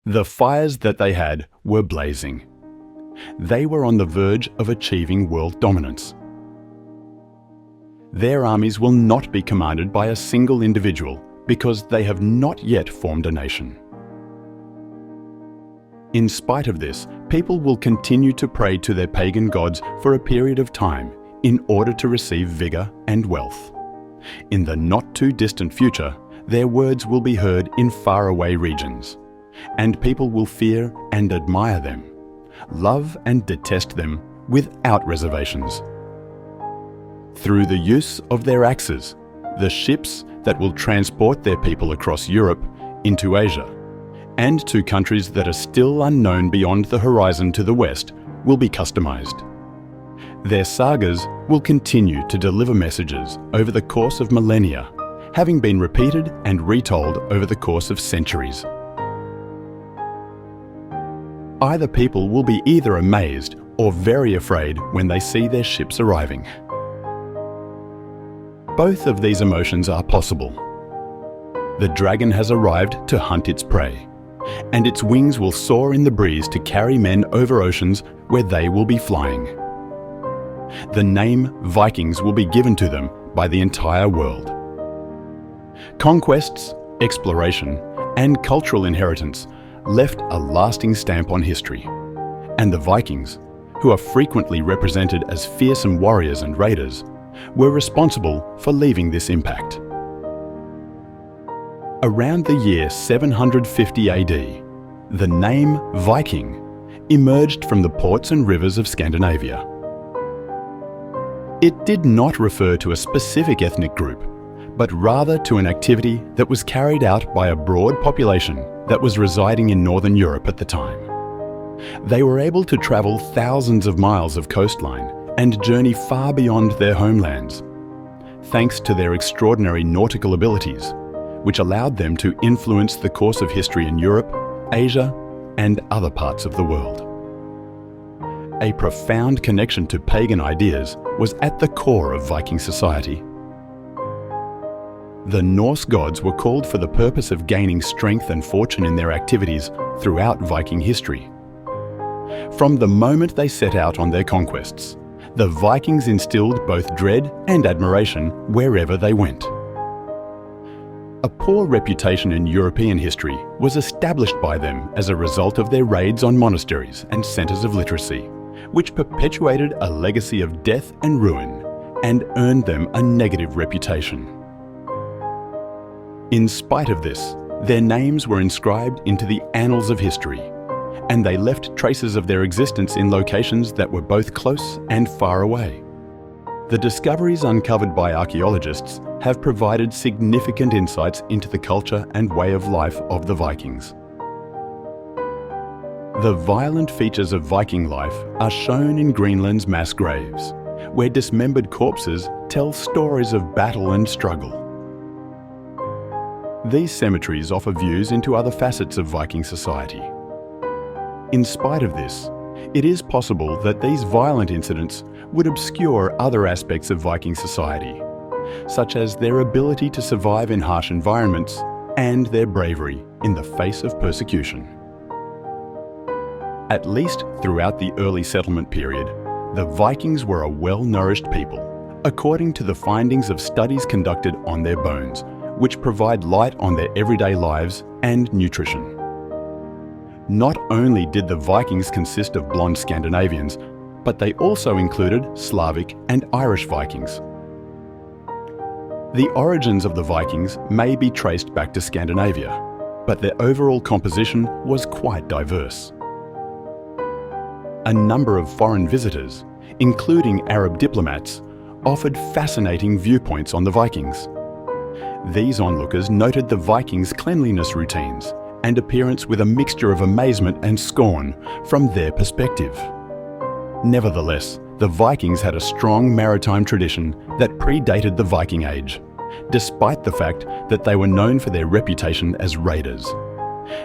The fires that they had were blazing. They were on the verge of achieving world dominance. Their armies will not be commanded by a single individual because they have not yet formed a nation. In spite of this, people will continue to pray to their pagan gods for a period of time in order to receive vigor and wealth. In the not too distant future, their words will be heard in faraway regions, and people will fear and admire them, love and detest them without reservations. Through the use of their axes, the ships that will transport their people across Europe into Asia, and to countries that are still unknown beyond the horizon to the west, will be customized. Their sagas will continue to deliver messages over the course of millennia, having been repeated and retold over the course of centuries. Either people will be either amazed or very afraid when they see their ships arriving. Both of these emotions are possible. The dragon has arrived to hunt its prey, and its wings will soar in the breeze to carry men over oceans where they will be flying. The name Vikings will be given to them by the entire world. Conquests, exploration, and cultural inheritance left a lasting stamp on history, and the Vikings, who are frequently represented as fearsome warriors and raiders, were responsible for leaving this impact. Around the year 750 AD, the name Viking emerged from the ports and rivers of Scandinavia. It did not refer to a specific ethnic group, but rather to an activity that was carried out by a broad population that was residing in Northern Europe at the time. They were able to travel thousands of miles of coastline and journey far beyond their homelands, thanks to their extraordinary nautical abilities, which allowed them to influence the course of history in Europe, Asia, and other parts of the world. A profound connection to pagan ideas was at the core of Viking society. The Norse gods were called for the purpose of gaining strength and fortune in their activities throughout Viking history. From the moment they set out on their conquests, the Vikings instilled both dread and admiration wherever they went. A poor reputation in European history was established by them as a result of their raids on monasteries and centers of literacy, which perpetuated a legacy of death and ruin and earned them a negative reputation. In spite of this, their names were inscribed into the annals of history, and they left traces of their existence in locations that were both close and far away. The discoveries uncovered by archaeologists have provided significant insights into the culture and way of life of the Vikings. The violent features of Viking life are shown in Greenland's mass graves, where dismembered corpses tell stories of battle and struggle. These cemeteries offer views into other facets of Viking society. In spite of this, it is possible that these violent incidents would obscure other aspects of Viking society, such as their ability to survive in harsh environments and their bravery in the face of persecution. At least throughout the early settlement period, the Vikings were a well-nourished people, according to the findings of studies conducted on their bones, which provide light on their everyday lives and nutrition. Not only did the Vikings consist of blonde Scandinavians, but they also included Slavic and Irish Vikings. The origins of the Vikings may be traced back to Scandinavia, but their overall composition was quite diverse. A number of foreign visitors, including Arab diplomats, offered fascinating viewpoints on the Vikings. These onlookers noted the Vikings' cleanliness routines and appearance with a mixture of amazement and scorn from their perspective. Nevertheless, the Vikings had a strong maritime tradition that predated the Viking Age, despite the fact that they were known for their reputation as raiders.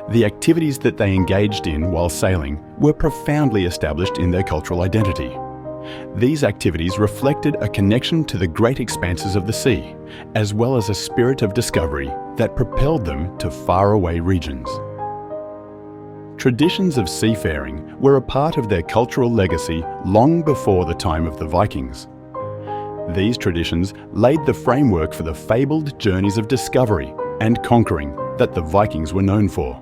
The activities that they engaged in while sailing were profoundly established in their cultural identity. These activities reflected a connection to the great expanses of the sea, as well as a spirit of discovery that propelled them to faraway regions. Traditions of seafaring were a part of their cultural legacy long before the time of the Vikings. These traditions laid the framework for the fabled journeys of discovery and conquering that the Vikings were known for.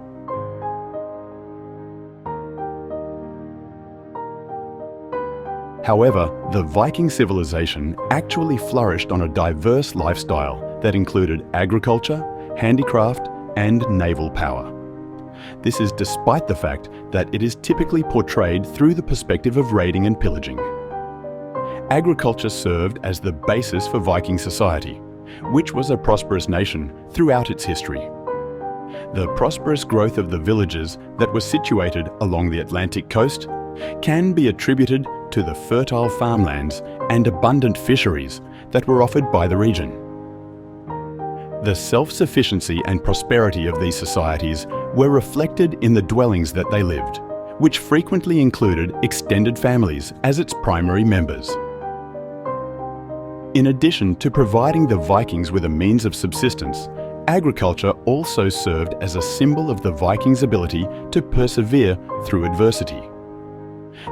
However, the Viking civilization actually flourished on a diverse lifestyle that included agriculture, handicraft, and naval power. This is despite the fact that it is typically portrayed through the perspective of raiding and pillaging. Agriculture served as the basis for Viking society, which was a prosperous nation throughout its history. The prosperous growth of the villages that were situated along the Atlantic coast can be attributed to the fertile farmlands and abundant fisheries that were offered by the region. The self-sufficiency and prosperity of these societies were reflected in the dwellings that they lived, which frequently included extended families as its primary members. In addition to providing the Vikings with a means of subsistence, agriculture also served as a symbol of the Vikings' ability to persevere through adversity.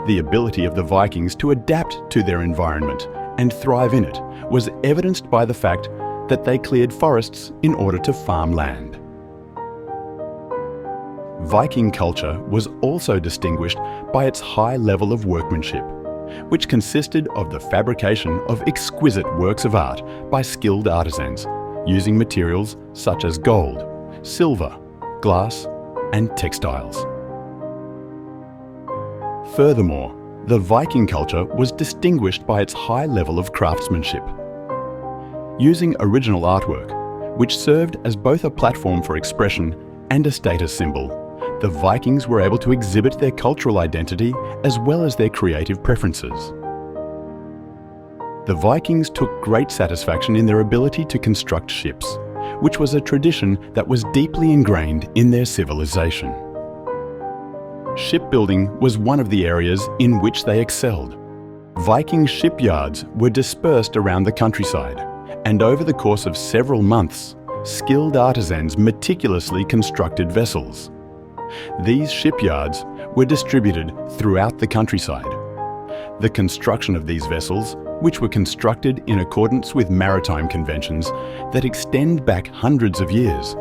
The ability of the Vikings to adapt to their environment and thrive in it was evidenced by the fact that they cleared forests in order to farm land. Viking culture was also distinguished by its high level of workmanship, which consisted of the fabrication of exquisite works of art by skilled artisans, using materials such as gold, silver, glass, and textiles. Furthermore, the Viking culture was distinguished by its high level of craftsmanship. Using original artwork, which served as both a platform for expression and a status symbol, the Vikings were able to exhibit their cultural identity as well as their creative preferences. The Vikings took great satisfaction in their ability to construct ships, which was a tradition that was deeply ingrained in their civilization. Shipbuilding was one of the areas in which they excelled. Viking shipyards were dispersed around the countryside, and over the course of several months, skilled artisans meticulously constructed vessels. These shipyards were distributed throughout the countryside. The construction of these vessels, which were constructed in accordance with maritime conventions that extend back hundreds of years,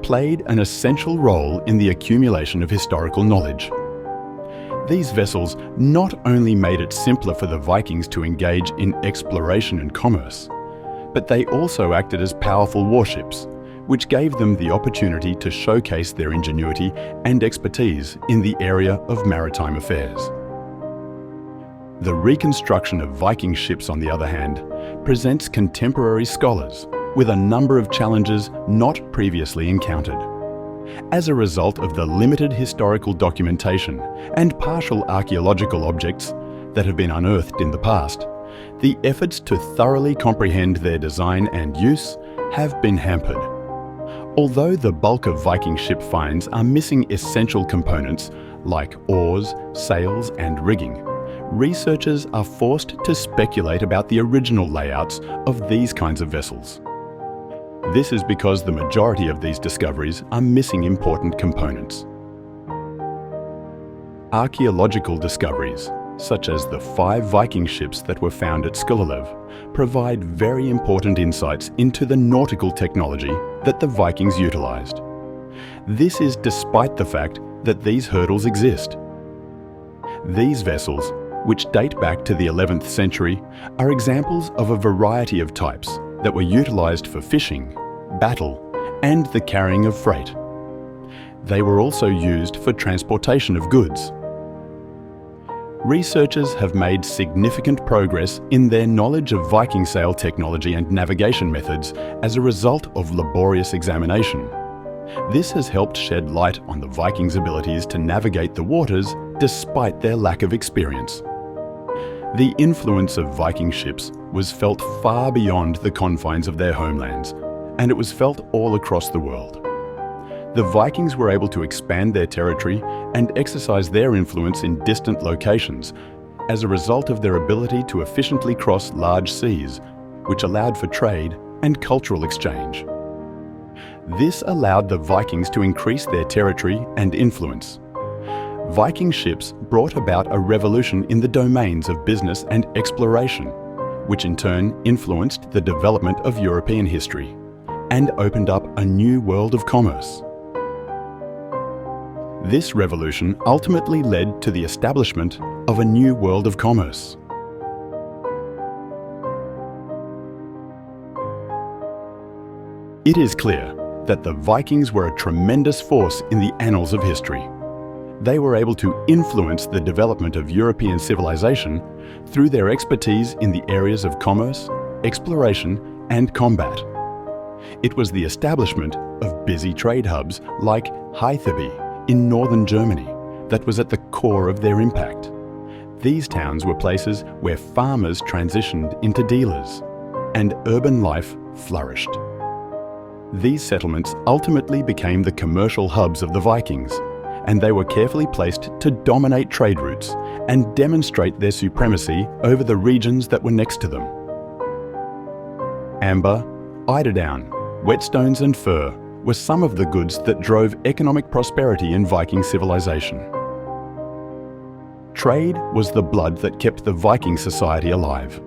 played an essential role in the accumulation of historical knowledge. These vessels not only made it simpler for the Vikings to engage in exploration and commerce, but they also acted as powerful warships, which gave them the opportunity to showcase their ingenuity and expertise in the area of maritime affairs. The reconstruction of Viking ships, on the other hand, presents contemporary scholars with a number of challenges not previously encountered. As a result of the limited historical documentation and partial archaeological objects that have been unearthed in the past, the efforts to thoroughly comprehend their design and use have been hampered. Although the bulk of Viking ship finds are missing essential components like oars, sails, and rigging, researchers are forced to speculate about the original layouts of these kinds of vessels. This is because the majority of these discoveries are missing important components. Archaeological discoveries, such as the 5 Viking ships that were found at Skullalev, provide very important insights into the nautical technology that the Vikings utilized. This is despite the fact that these hurdles exist. These vessels, which date back to the 11th century, are examples of a variety of types that were utilized for fishing, battle, and the carrying of freight. They were also used for transportation of goods. Researchers have made significant progress in their knowledge of Viking sail technology and navigation methods as a result of laborious examination. This has helped shed light on the Vikings' abilities to navigate the waters despite their lack of experience. The influence of Viking ships was felt far beyond the confines of their homelands, and it was felt all across the world. The Vikings were able to expand their territory and exercise their influence in distant locations as a result of their ability to efficiently cross large seas, which allowed for trade and cultural exchange. This allowed the Vikings to increase their territory and influence. Viking ships brought about a revolution in the domains of business and exploration, which in turn influenced the development of European history and opened up a new world of commerce. This revolution ultimately led to the establishment of a new world of commerce. It is clear that the Vikings were a tremendous force in the annals of history. They were able to influence the development of European civilization through their expertise in the areas of commerce, exploration, and combat. It was the establishment of busy trade hubs like Haithaby in northern Germany that was at the core of their impact. These towns were places where farmers transitioned into dealers, and urban life flourished. These settlements ultimately became the commercial hubs of the Vikings, and they were carefully placed to dominate trade routes and demonstrate their supremacy over the regions that were next to them. Amber, eiderdown, whetstones and fur were some of the goods that drove economic prosperity in Viking civilization. Trade was the blood that kept the Viking society alive.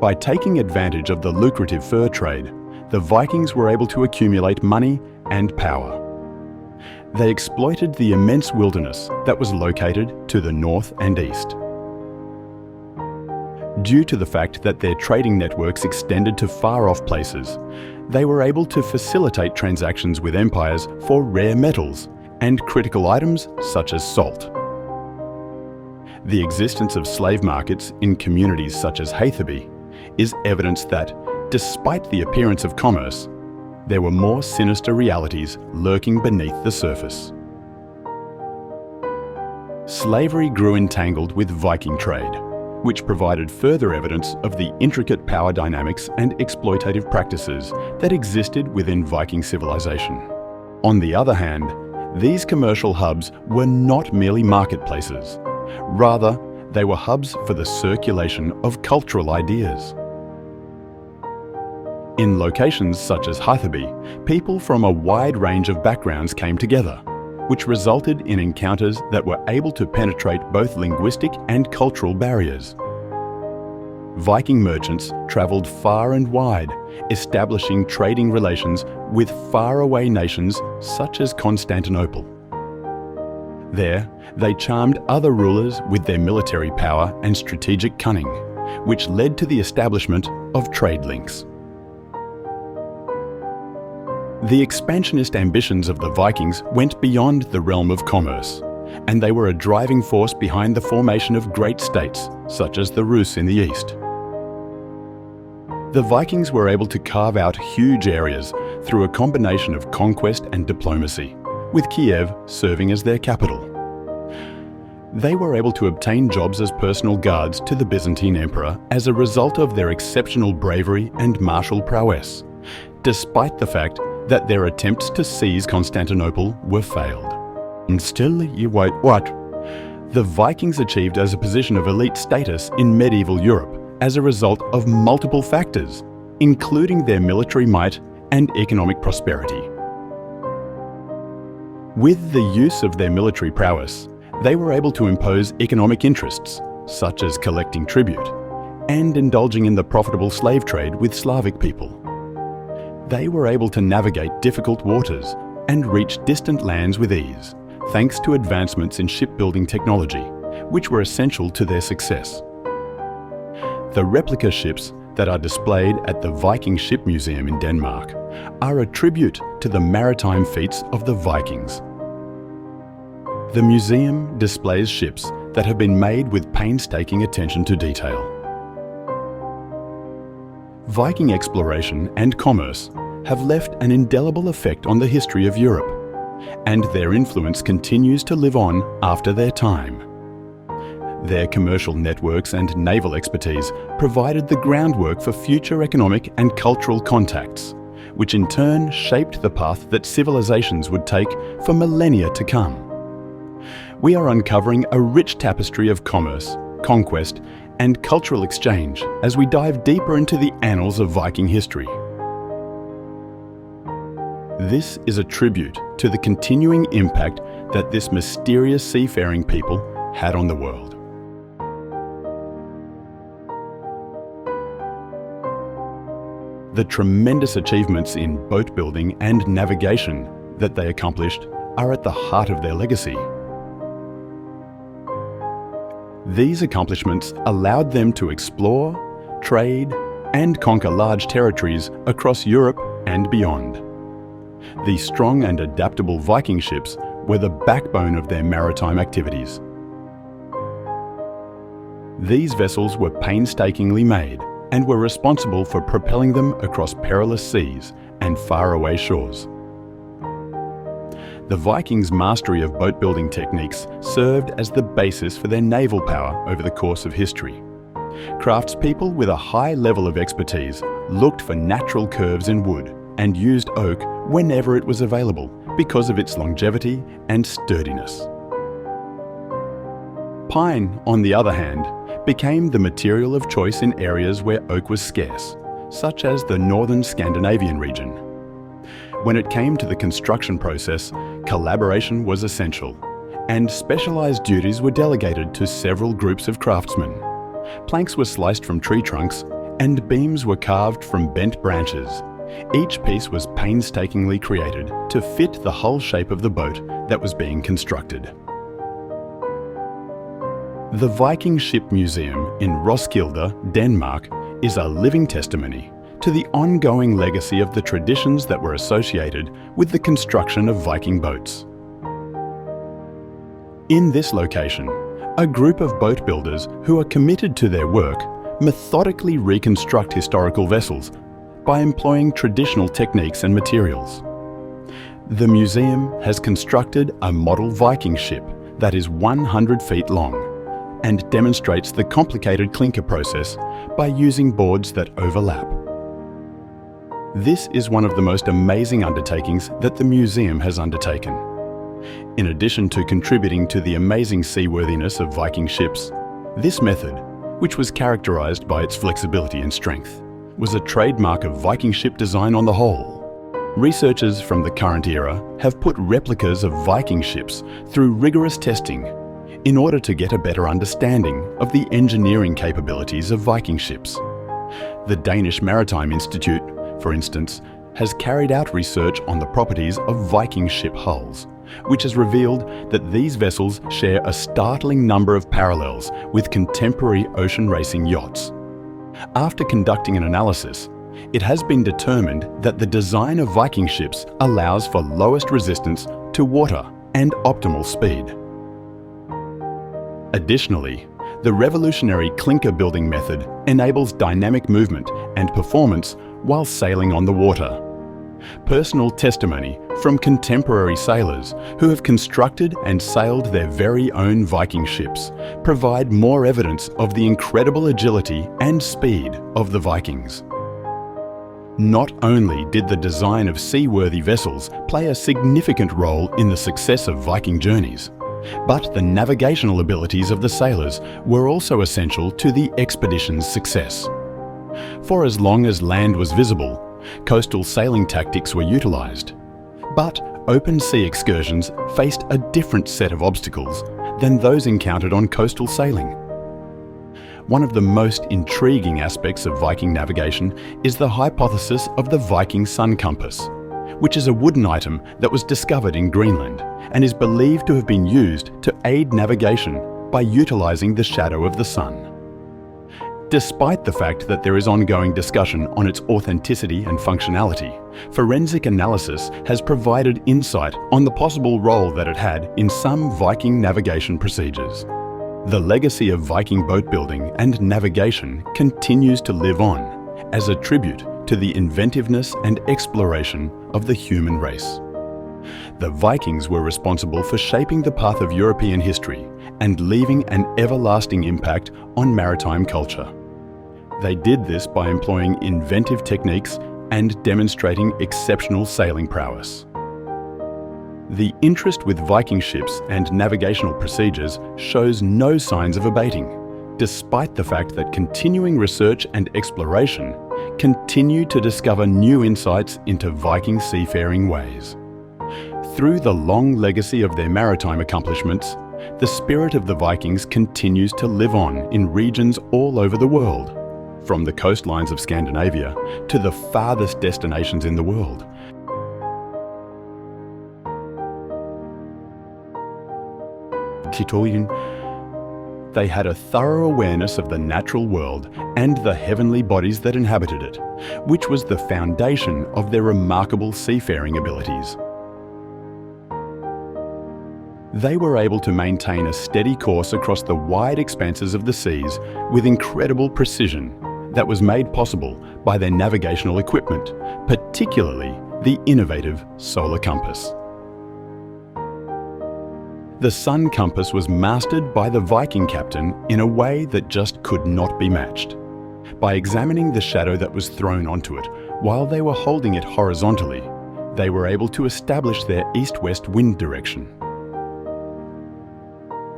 By taking advantage of the lucrative fur trade, the Vikings were able to accumulate money and power. They exploited the immense wilderness that was located to the north and east. Due to the fact that their trading networks extended to far-off places, they were able to facilitate transactions with empires for rare metals and critical items such as salt. The existence of slave markets in communities such as Haithaby is evidence that, despite the appearance of commerce, there were more sinister realities lurking beneath the surface. Slavery grew entangled with Viking trade, which provided further evidence of the intricate power dynamics and exploitative practices that existed within Viking civilization. On the other hand, these commercial hubs were not merely marketplaces. Rather, they were hubs for the circulation of cultural ideas. In locations such as Haithaby, people from a wide range of backgrounds came together, which resulted in encounters that were able to penetrate both linguistic and cultural barriers. Viking merchants travelled far and wide, establishing trading relations with faraway nations such as Constantinople. There, they charmed other rulers with their military power and strategic cunning, which led to the establishment of trade links. The expansionist ambitions of the Vikings went beyond the realm of commerce, and they were a driving force behind the formation of great states, such as the Rus in the east. The Vikings were able to carve out huge areas through a combination of conquest and diplomacy, with Kiev serving as their capital. They were able to obtain jobs as personal guards to the Byzantine emperor as a result of their exceptional bravery and martial prowess, despite the fact that their attempts to seize Constantinople were failed. And still, what? The Vikings achieved as a position of elite status in medieval Europe as a result of multiple factors, including their military might and economic prosperity. With the use of their military prowess, they were able to impose economic interests, such as collecting tribute, and indulging in the profitable slave trade with Slavic people. They were able to navigate difficult waters and reach distant lands with ease, thanks to advancements in shipbuilding technology, which were essential to their success. The replica ships that are displayed at the Viking Ship Museum in Denmark are a tribute to the maritime feats of the Vikings. The museum displays ships that have been made with painstaking attention to detail. Viking exploration and commerce have left an indelible effect on the history of Europe, and their influence continues to live on after their time. Their commercial networks and naval expertise provided the groundwork for future economic and cultural contacts, which in turn shaped the path that civilizations would take for millennia to come. We are uncovering a rich tapestry of commerce, conquest, and cultural exchange as we dive deeper into the annals of Viking history. This is a tribute to the continuing impact that this mysterious seafaring people had on the world. The tremendous achievements in boat building and navigation that they accomplished are at the heart of their legacy. These accomplishments allowed them to explore, trade, and conquer large territories across Europe and beyond. The strong and adaptable Viking ships were the backbone of their maritime activities. These vessels were painstakingly made and were responsible for propelling them across perilous seas and faraway shores. The Vikings' mastery of boat-building techniques served as the basis for their naval power over the course of history. Craftspeople with a high level of expertise looked for natural curves in wood and used oak whenever it was available because of its longevity and sturdiness. Pine, on the other hand, became the material of choice in areas where oak was scarce, such as the northern Scandinavian region. When it came to the construction process, collaboration was essential, and specialized duties were delegated to several groups of craftsmen. Planks were sliced from tree trunks, and beams were carved from bent branches. Each piece was painstakingly created to fit the hull shape of the boat that was being constructed. The Viking Ship Museum in Roskilde, Denmark, is a living testimony to the ongoing legacy of the traditions that were associated with the construction of Viking boats. In this location, a group of boat builders who are committed to their work methodically reconstruct historical vessels by employing traditional techniques and materials. The museum has constructed a model Viking ship that is 100 feet long and demonstrates the complicated clinker process by using boards that overlap. This is one of the most amazing undertakings that the museum has undertaken. In addition to contributing to the amazing seaworthiness of Viking ships, this method, which was characterized by its flexibility and strength, was a trademark of Viking ship design on the whole. Researchers from the current era have put replicas of Viking ships through rigorous testing in order to get a better understanding of the engineering capabilities of Viking ships. The Danish Maritime Institute, for instance, has carried out research on the properties of Viking ship hulls, which has revealed that these vessels share a startling number of parallels with contemporary ocean racing yachts. After conducting an analysis, it has been determined that the design of Viking ships allows for lowest resistance to water and optimal speed. Additionally, the revolutionary clinker building method enables dynamic movement and performance while sailing on the water. Personal testimony from contemporary sailors who have constructed and sailed their very own Viking ships provide more evidence of the incredible agility and speed of the Vikings. Not only did the design of seaworthy vessels play a significant role in the success of Viking journeys, but the navigational abilities of the sailors were also essential to the expedition's success. For as long as land was visible, coastal sailing tactics were utilized. But open sea excursions faced a different set of obstacles than those encountered on coastal sailing. One of the most intriguing aspects of Viking navigation is the hypothesis of the Viking sun compass, which is a wooden item that was discovered in Greenland and is believed to have been used to aid navigation by utilizing the shadow of the sun. Despite the fact that there is ongoing discussion on its authenticity and functionality, forensic analysis has provided insight on the possible role that it had in some Viking navigation procedures. The legacy of Viking boat building and navigation continues to live on as a tribute to the inventiveness and exploration of the human race. The Vikings were responsible for shaping the path of European history and leaving an everlasting impact on maritime culture. They did this by employing inventive techniques and demonstrating exceptional sailing prowess. The interest with Viking ships and navigational procedures shows no signs of abating, despite the fact that continuing research and exploration continue to discover new insights into Viking seafaring ways. Through the long legacy of their maritime accomplishments, the spirit of the Vikings continues to live on in regions all over the world, from the coastlines of Scandinavia to the farthest destinations in the world. They had a thorough awareness of the natural world and the heavenly bodies that inhabited it, which was the foundation of their remarkable seafaring abilities. They were able to maintain a steady course across the wide expanses of the seas with incredible precision that was made possible by their navigational equipment, particularly the innovative solar compass. The sun compass was mastered by the Viking captain in a way that just could not be matched. By examining the shadow that was thrown onto it while they were holding it horizontally, they were able to establish their east-west wind direction.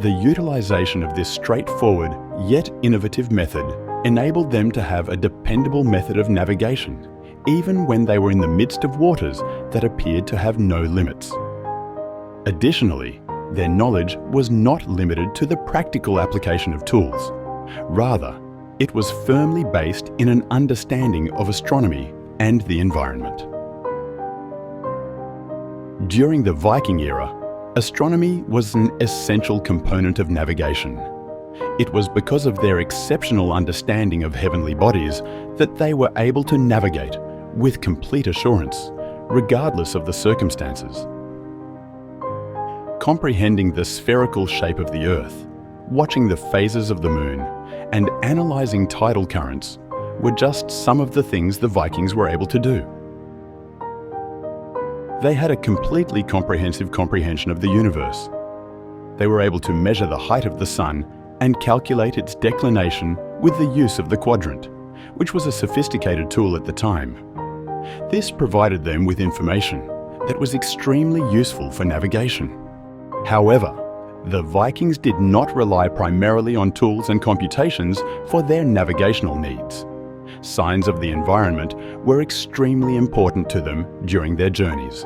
The utilization of this straightforward yet innovative method enabled them to have a dependable method of navigation, even when they were in the midst of waters that appeared to have no limits. Additionally, their knowledge was not limited to the practical application of tools. Rather, it was firmly based in an understanding of astronomy and the environment. During the Viking era, astronomy was an essential component of navigation. It was because of their exceptional understanding of heavenly bodies that they were able to navigate with complete assurance, regardless of the circumstances. Comprehending the spherical shape of the Earth, watching the phases of the Moon, and analysing tidal currents were just some of the things the Vikings were able to do. They had a completely comprehensive comprehension of the universe. They were able to measure the height of the sun and calculate its declination with the use of the quadrant, which was a sophisticated tool at the time. This provided them with information that was extremely useful for navigation. However, the Vikings did not rely primarily on tools and computations for their navigational needs. Signs of the environment were extremely important to them during their journeys.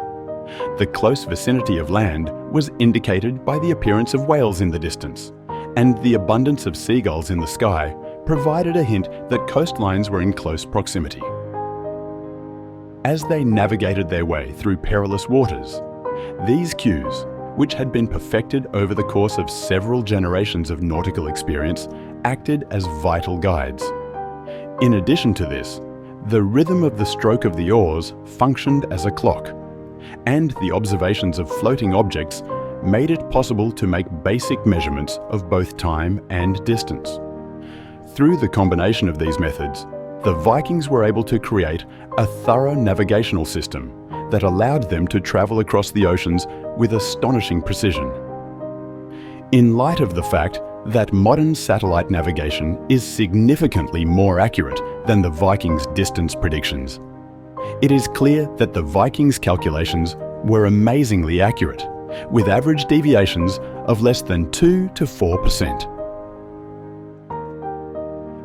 The close vicinity of land was indicated by the appearance of whales in the distance, and the abundance of seagulls in the sky provided a hint that coastlines were in close proximity. As they navigated their way through perilous waters, these cues, which had been perfected over the course of several generations of nautical experience, acted as vital guides. In addition to this, the rhythm of the stroke of the oars functioned as a clock, and the observations of floating objects made it possible to make basic measurements of both time and distance. Through the combination of these methods, the Vikings were able to create a thorough navigational system that allowed them to travel across the oceans with astonishing precision. In light of the fact that modern satellite navigation is significantly more accurate than the Vikings' distance predictions, it is clear that the Vikings' calculations were amazingly accurate, with average deviations of less than 2 to 4%.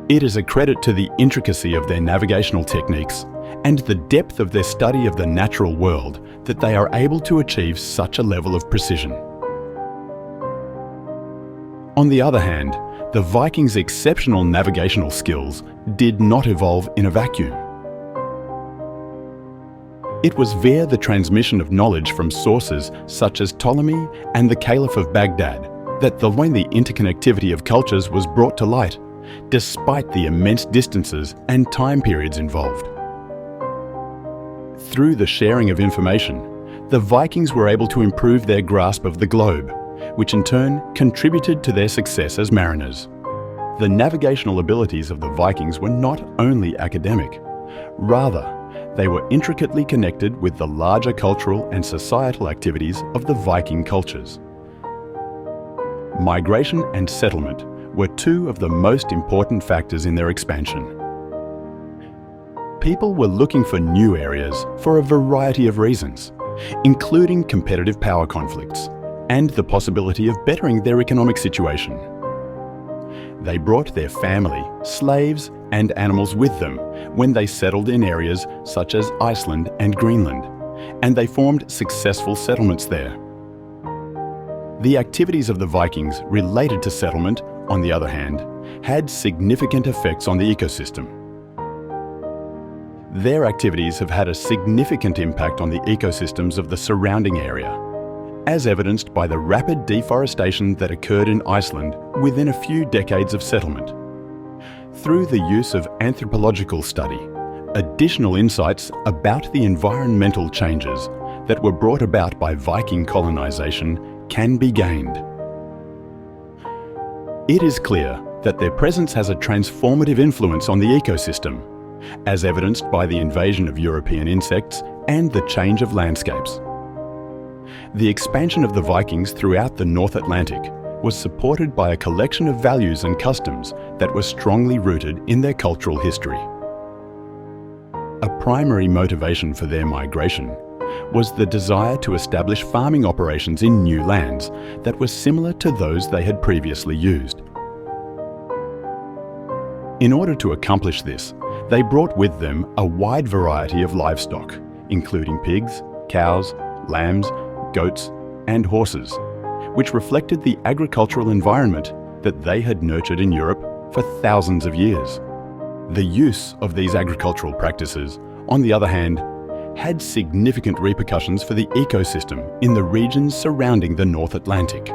It is a credit to the intricacy of their navigational techniques and the depth of their study of the natural world that they are able to achieve such a level of precision. On the other hand, the Vikings' exceptional navigational skills did not evolve in a vacuum. It was via the transmission of knowledge from sources such as Ptolemy and the Caliph of Baghdad that the interconnectivity of cultures was brought to light, despite the immense distances and time periods involved. Through the sharing of information, the Vikings were able to improve their grasp of the globe, which in turn contributed to their success as mariners. The navigational abilities of the Vikings were not only academic, rather, they were intricately connected with the larger cultural and societal activities of the Viking cultures. Migration and settlement were two of the most important factors in their expansion. People were looking for new areas for a variety of reasons, including competitive power conflicts and the possibility of bettering their economic situation. They brought their family, slaves, and animals with them when they settled in areas such as Iceland and Greenland, and they formed successful settlements there. The activities of the Vikings related to settlement, on the other hand, had significant effects on the ecosystem. Their activities have had a significant impact on the ecosystems of the surrounding area, as evidenced by the rapid deforestation that occurred in Iceland within a few decades of settlement. Through the use of anthropological study, additional insights about the environmental changes that were brought about by Viking colonization can be gained. It is clear that their presence has a transformative influence on the ecosystem, as evidenced by the invasion of European insects and the change of landscapes. The expansion of the Vikings throughout the North Atlantic was supported by a collection of values and customs that were strongly rooted in their cultural history. A primary motivation for their migration was the desire to establish farming operations in new lands that were similar to those they had previously used. In order to accomplish this, they brought with them a wide variety of livestock, including pigs, cows, lambs, goats, and horses, which reflected the agricultural environment that they had nurtured in Europe for thousands of years. The use of these agricultural practices, on the other hand, had significant repercussions for the ecosystem in the regions surrounding the North Atlantic.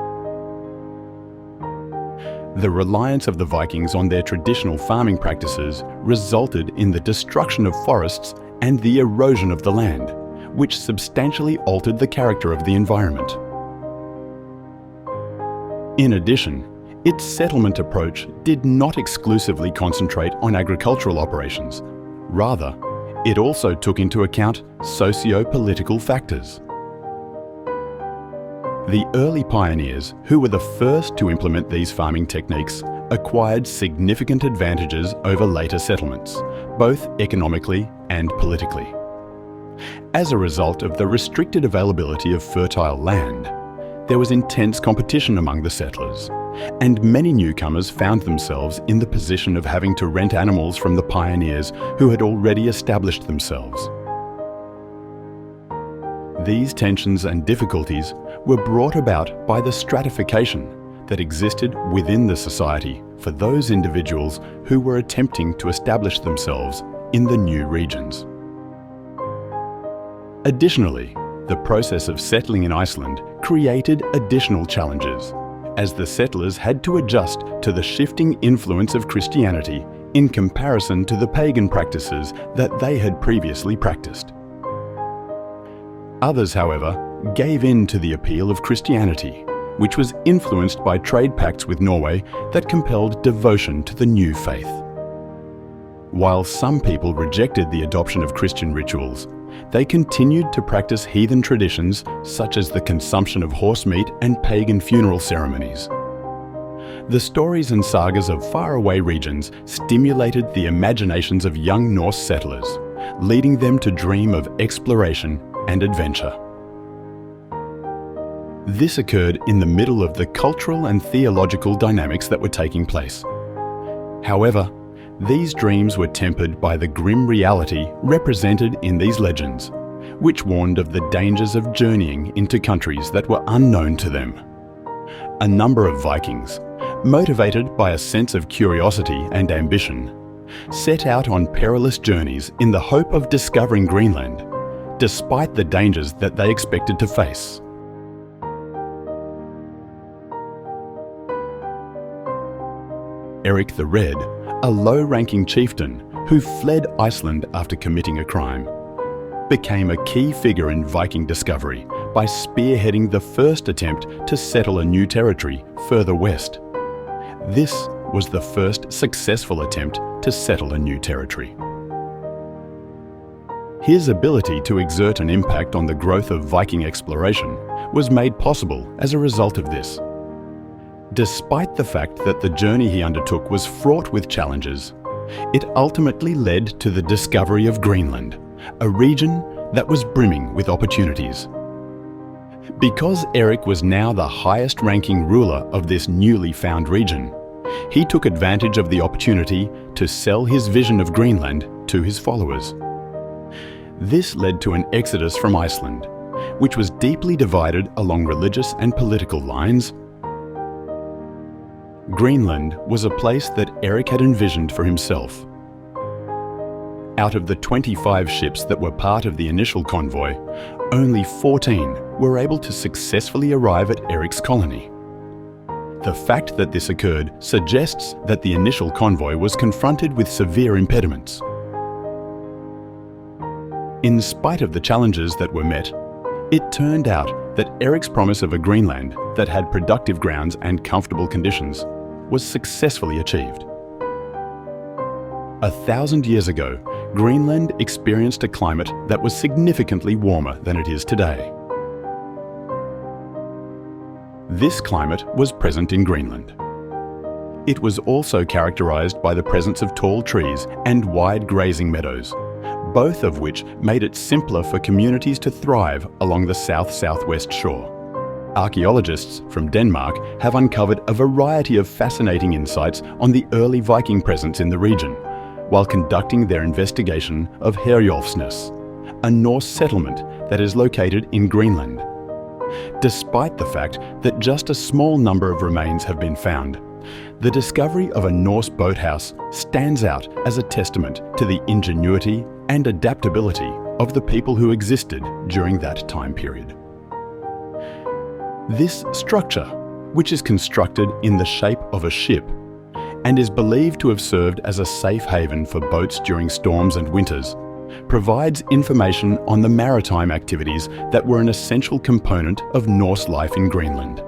The reliance of the Vikings on their traditional farming practices resulted in the destruction of forests and the erosion of the land, which substantially altered the character of the environment. In addition, its settlement approach did not exclusively concentrate on agricultural operations. Rather, it also took into account socio-political factors. The early pioneers, who were the first to implement these farming techniques, acquired significant advantages over later settlements, both economically and politically. As a result of the restricted availability of fertile land, there was intense competition among the settlers, and many newcomers found themselves in the position of having to rent animals from the pioneers who had already established themselves. These tensions and difficulties were brought about by the stratification that existed within the society for those individuals who were attempting to establish themselves in the new regions. Additionally, the process of settling in Iceland created additional challenges, as the settlers had to adjust to the shifting influence of Christianity in comparison to the pagan practices that they had previously practiced. Others, however, gave in to the appeal of Christianity, which was influenced by trade pacts with Norway that compelled devotion to the new faith. While some people rejected the adoption of Christian rituals, they continued to practice heathen traditions such as the consumption of horse meat and pagan funeral ceremonies. The stories and sagas of faraway regions stimulated the imaginations of young Norse settlers, leading them to dream of exploration and adventure. This occurred in the middle of the cultural and theological dynamics that were taking place. However, these dreams were tempered by the grim reality represented in these legends, which warned of the dangers of journeying into countries that were unknown to them. A number of Vikings, motivated by a sense of curiosity and ambition, set out on perilous journeys in the hope of discovering Greenland, despite the dangers that they expected to face. Eric the Red, a low-ranking chieftain who fled Iceland after committing a crime, became a key figure in Viking discovery by spearheading the first attempt to settle a new territory further west. This was the first successful attempt to settle a new territory. His ability to exert an impact on the growth of Viking exploration was made possible as a result of this. Despite the fact that the journey he undertook was fraught with challenges, it ultimately led to the discovery of Greenland, a region that was brimming with opportunities. Because Eric was now the highest-ranking ruler of this newly found region, he took advantage of the opportunity to sell his vision of Greenland to his followers. This led to an exodus from Iceland, which was deeply divided along religious and political lines. Greenland was a place that Eric had envisioned for himself. Out of the 25 ships that were part of the initial convoy, only 14 were able to successfully arrive at Eric's colony. The fact that this occurred suggests that the initial convoy was confronted with severe impediments. In spite of the challenges that were met, it turned out that Eric's promise of a Greenland that had productive grounds and comfortable conditions was successfully achieved. 1,000 years ago, Greenland experienced a climate that was significantly warmer than it is today. This climate was present in Greenland. It was also characterized by the presence of tall trees and wide grazing meadows, both of which made it simpler for communities to thrive along the south-southwest shore. Archaeologists from Denmark have uncovered a variety of fascinating insights on the early Viking presence in the region, while conducting their investigation of Herjolfsnes, a Norse settlement that is located in Greenland. Despite the fact that just a small number of remains have been found, the discovery of a Norse boathouse stands out as a testament to the ingenuity and adaptability of the people who existed during that time period. This structure, which is constructed in the shape of a ship and is believed to have served as a safe haven for boats during storms and winters, provides information on the maritime activities that were an essential component of Norse life in Greenland.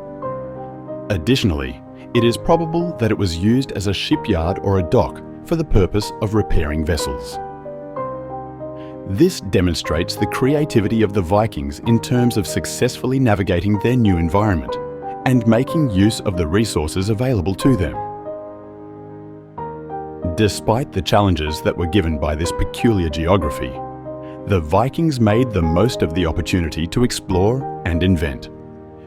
Additionally, it is probable that it was used as a shipyard or a dock for the purpose of repairing vessels. This demonstrates the creativity of the Vikings in terms of successfully navigating their new environment and making use of the resources available to them. Despite the challenges that were given by this peculiar geography, the Vikings made the most of the opportunity to explore and invent,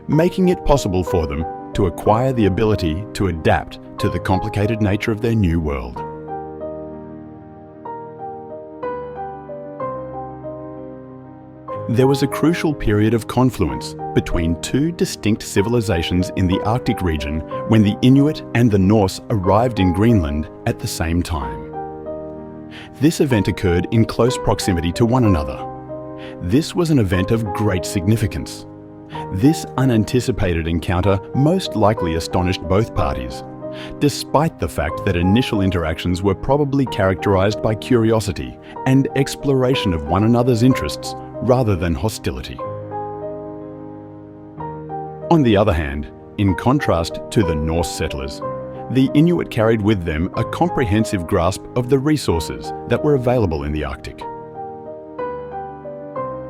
making it possible for them to acquire the ability to adapt to the complicated nature of their new world. There was a crucial period of confluence between two distinct civilizations in the Arctic region when the Inuit and the Norse arrived in Greenland at the same time. This event occurred in close proximity to one another. This was an event of great significance. This unanticipated encounter most likely astonished both parties, despite the fact that initial interactions were probably characterized by curiosity and exploration of one another's interests rather than hostility. On the other hand, in contrast to the Norse settlers, the Inuit carried with them a comprehensive grasp of the resources that were available in the Arctic.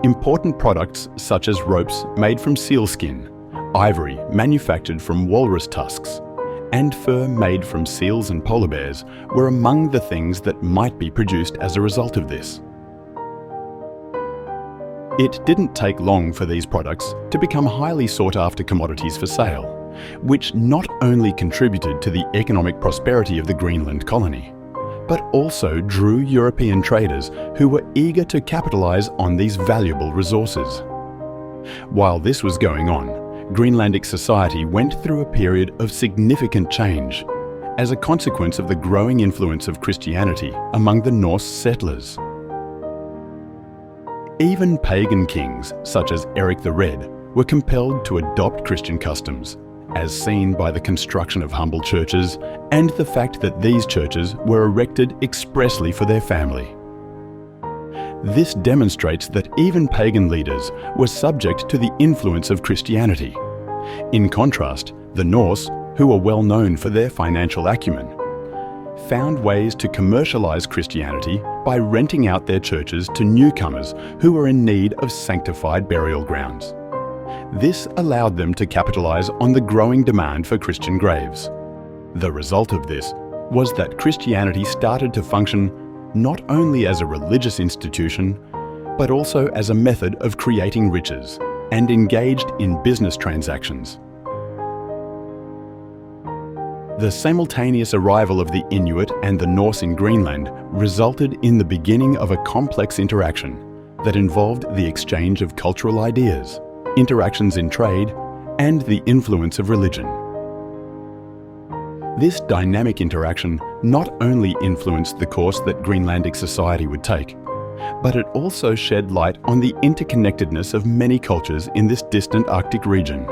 Important products such as ropes made from sealskin, ivory manufactured from walrus tusks, and fur made from seals and polar bears were among the things that might be produced as a result of this. It didn't take long for these products to become highly sought-after commodities for sale, which not only contributed to the economic prosperity of the Greenland colony, but also drew European traders who were eager to capitalize on these valuable resources. While this was going on, Greenlandic society went through a period of significant change as a consequence of the growing influence of Christianity among the Norse settlers. Even pagan kings, such as Eric the Red, were compelled to adopt Christian customs, as seen by the construction of humble churches and the fact that these churches were erected expressly for their family. This demonstrates that even pagan leaders were subject to the influence of Christianity. In contrast, the Norse, who were well known for their financial acumen, found ways to commercialize Christianity by renting out their churches to newcomers who were in need of sanctified burial grounds. This allowed them to capitalize on the growing demand for Christian graves. The result of this was that Christianity started to function not only as a religious institution, but also as a method of creating riches and engaged in business transactions. The simultaneous arrival of the Inuit and the Norse in Greenland resulted in the beginning of a complex interaction that involved the exchange of cultural ideas, interactions in trade, and the influence of religion. This dynamic interaction not only influenced the course that Greenlandic society would take, but it also shed light on the interconnectedness of many cultures in this distant Arctic region.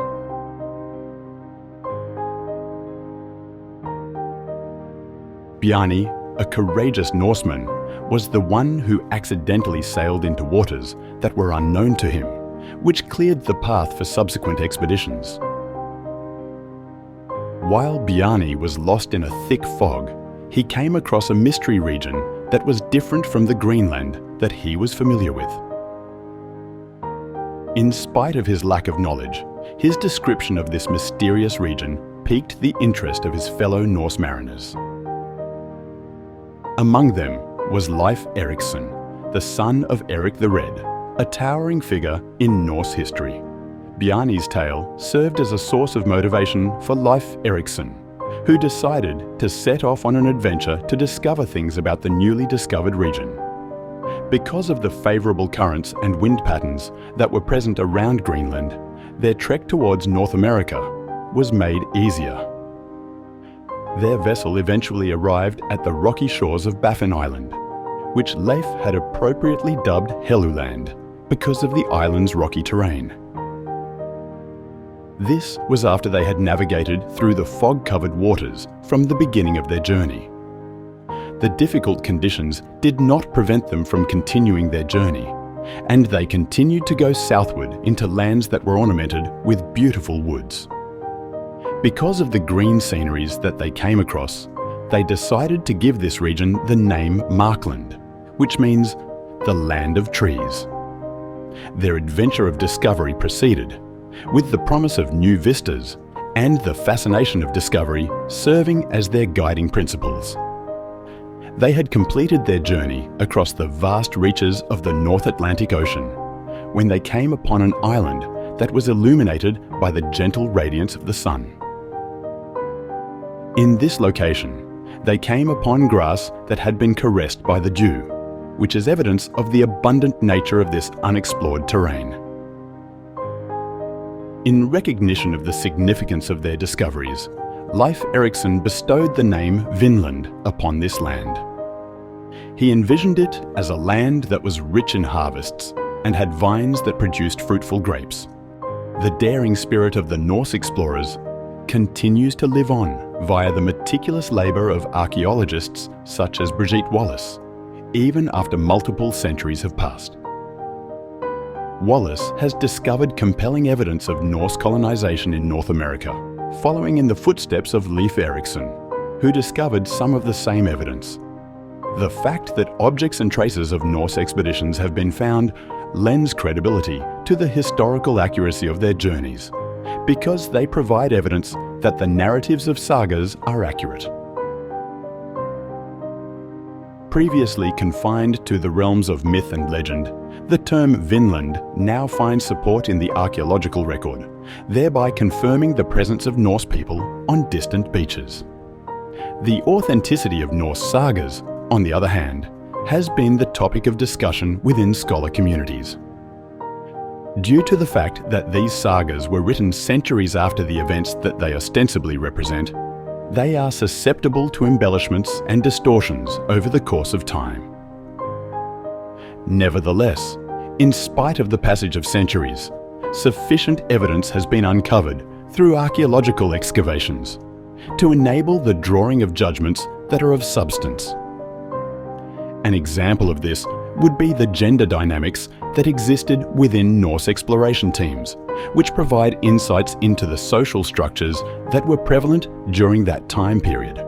Bjarni, a courageous Norseman, was the one who accidentally sailed into waters that were unknown to him, which cleared the path for subsequent expeditions. While Bjarni was lost in a thick fog, he came across a mystery region that was different from the Greenland that he was familiar with. In spite of his lack of knowledge, his description of this mysterious region piqued the interest of his fellow Norse mariners. Among them was Leif Erikson, the son of Eric the Red, a towering figure in Norse history. Bjarni's tale served as a source of motivation for Leif Erikson, who decided to set off on an adventure to discover things about the newly discovered region. Because of the favourable currents and wind patterns that were present around Greenland, their trek towards North America was made easier. Their vessel eventually arrived at the rocky shores of Baffin Island, which Leif had appropriately dubbed Helluland because of the island's rocky terrain. This was after they had navigated through the fog-covered waters from the beginning of their journey. The difficult conditions did not prevent them from continuing their journey, and they continued to go southward into lands that were ornamented with beautiful woods. Because of the green sceneries that they came across, they decided to give this region the name Markland, which means the land of trees. Their adventure of discovery proceeded, with the promise of new vistas and the fascination of discovery serving as their guiding principles. They had completed their journey across the vast reaches of the North Atlantic Ocean when they came upon an island that was illuminated by the gentle radiance of the sun. In this location, they came upon grass that had been caressed by the dew, which is evidence of the abundant nature of this unexplored terrain. In recognition of the significance of their discoveries, Leif Erikson bestowed the name Vinland upon this land. He envisioned it as a land that was rich in harvests and had vines that produced fruitful grapes. The daring spirit of the Norse explorers continues to live on via the meticulous labour of archaeologists such as Brigitte Wallace, even after multiple centuries have passed. Wallace has discovered compelling evidence of Norse colonization in North America, following in the footsteps of Leif Erikson, who discovered some of the same evidence. The fact that objects and traces of Norse expeditions have been found lends credibility to the historical accuracy of their journeys, because they provide evidence that the narratives of sagas are accurate. Previously confined to the realms of myth and legend, the term Vinland now finds support in the archaeological record, thereby confirming the presence of Norse people on distant beaches. The authenticity of Norse sagas, on the other hand, has been the topic of discussion within scholar communities. Due to the fact that these sagas were written centuries after the events that they ostensibly represent, they are susceptible to embellishments and distortions over the course of time. Nevertheless, in spite of the passage of centuries, sufficient evidence has been uncovered through archaeological excavations to enable the drawing of judgments that are of substance. An example of this would be the gender dynamics that existed within Norse exploration teams, which provide insights into the social structures that were prevalent during that time period.